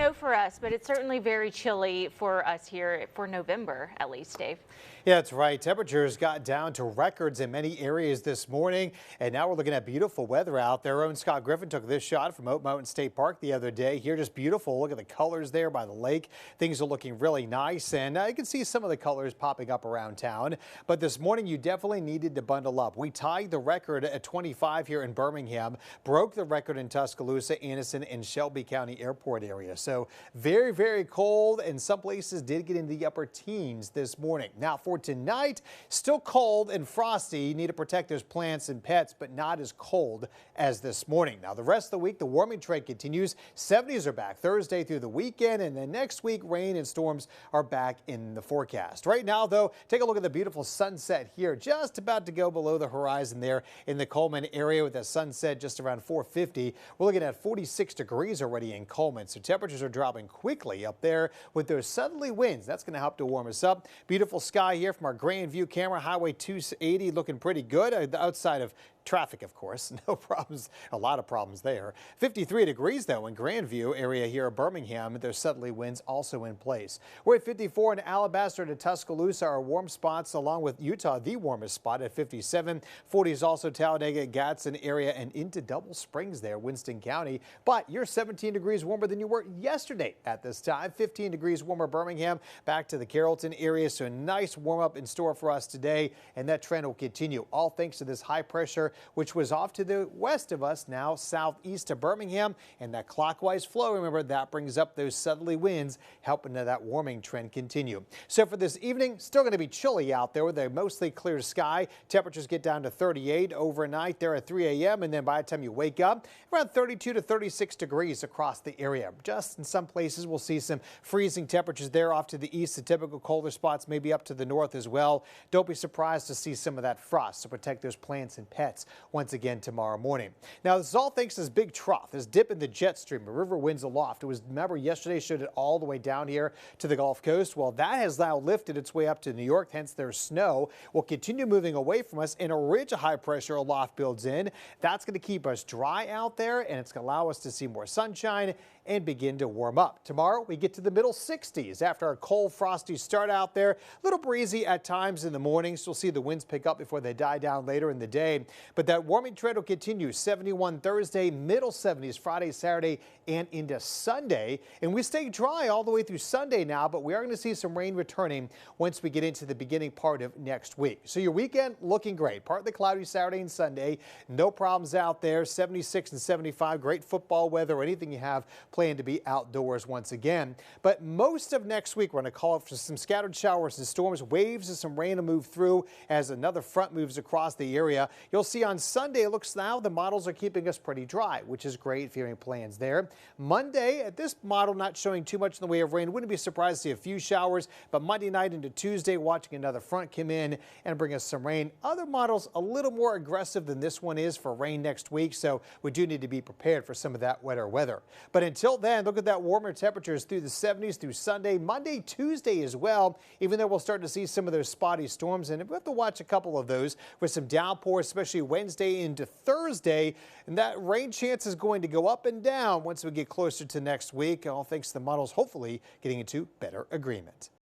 snow for us, but it's certainly very chilly for us here for November, at least, Dave. Yeah, that's right. Temperatures got down to records in many areas this morning, and now we're looking at beautiful weather out there. Our own Scott Griffin took this shot from Oak Mountain State Park the other day. Here, just beautiful. Look at the colors there by the lake. Things are looking really nice, and you can see some of the colors popping up around town. But this morning, you definitely needed to bundle up. We tied the record at 25 here in Birmingham, broke the record in Tuscaloosa, Anniston, and Shelby County Airport area. So very, very cold, and some places did get into the upper teens this morning. Now for tonight, still cold and frosty. You need to protect those plants and pets, but not as cold as this morning. Now the rest of the week, the warming trend continues. 70s are back Thursday through the weekend, and then next week, rain and storms are back in the forecast. Right now, though, take a look at the beautiful sunset here, just about to go below the horizon there in the Coleman area with the sunset just around 4:50. We're looking at 46 degrees already in Coleman, so temperatures are dropping quickly up there with those southerly winds. That's going to help to warm us up. Beautiful sky here from our Grandview camera. Highway 280 looking pretty good outside of traffic, of course. No problems, a lot of problems there. 53 degrees, though, in Grandview area here of Birmingham. There's southerly winds also in place. We're at 54 in Alabaster to Tuscaloosa, our warm spots, along with Utah, the warmest spot at 57. 40 is also Talladega, Gadsden area, and into Double Springs there, Winston County. But you're 17 degrees warmer than you were yesterday at this time. 15 degrees warmer Birmingham, back to the Carrollton area. So a nice warm up in store for us today, and that trend will continue, all thanks to this high pressure which was off to the west of us, now southeast of Birmingham, and that clockwise flow, remember, that brings up those southerly winds, helping that warming trend continue. So for this evening, still going to be chilly out there with a mostly clear sky. Temperatures get down to 38 overnight there at 3 a.m. and then by the time you wake up, around 32 to 36 degrees across the area. Just in some places, we'll see some freezing temperatures there off to the east. The typical colder spots maybe up to the north as well. Don't be surprised to see some of that frost to protect those plants and pets once again tomorrow morning. Now, this is all thanks to this big trough, this dip in the jet stream, the river winds aloft. It was, remember, yesterday showed it all the way down here to the Gulf Coast. Well, that has now lifted its way up to New York, hence there's snow. Will continue moving away from us, and a ridge of high pressure aloft builds in. That's going to keep us dry out there, and it's going to allow us to see more sunshine and begin to warm up. Tomorrow, we get to the middle 60s after our cold, frosty start out there. A little breezy at times in the mornings. We'll see the winds pick up before they die down later in the day. But that warming trend will continue. 71 Thursday, middle 70s Friday, Saturday, and into Sunday. And we stay dry all the way through Sunday now, but we are going to see some rain returning once we get into the beginning part of next week. So your weekend looking great. Partly cloudy Saturday and Sunday. No problems out there. 76 and 75. Great football weather or anything you have planned to be outdoors once again. But most of next week, we're going to call for some scattered showers and storms. Waves and some rain to move through as another front moves across the area. You'll see on Sunday, it looks now the models are keeping us pretty dry, which is great if you have any plans there. Monday, at this model, not showing too much in the way of rain. Wouldn't be surprised to see a few showers, but Monday night into Tuesday, watching another front come in and bring us some rain. Other models a little more aggressive than this one is for rain next week, so we do need to be prepared for some of that wetter weather. But until then, look at that warmer temperatures through the 70s through Sunday, Monday, Tuesday as well, even though we'll start to see some of those spotty storms, and we'll have to watch a couple of those with some downpours, especially Wednesday into Thursday, and that rain chance is going to go up and down once we get closer to next week, all thanks to the models hopefully getting into better agreement.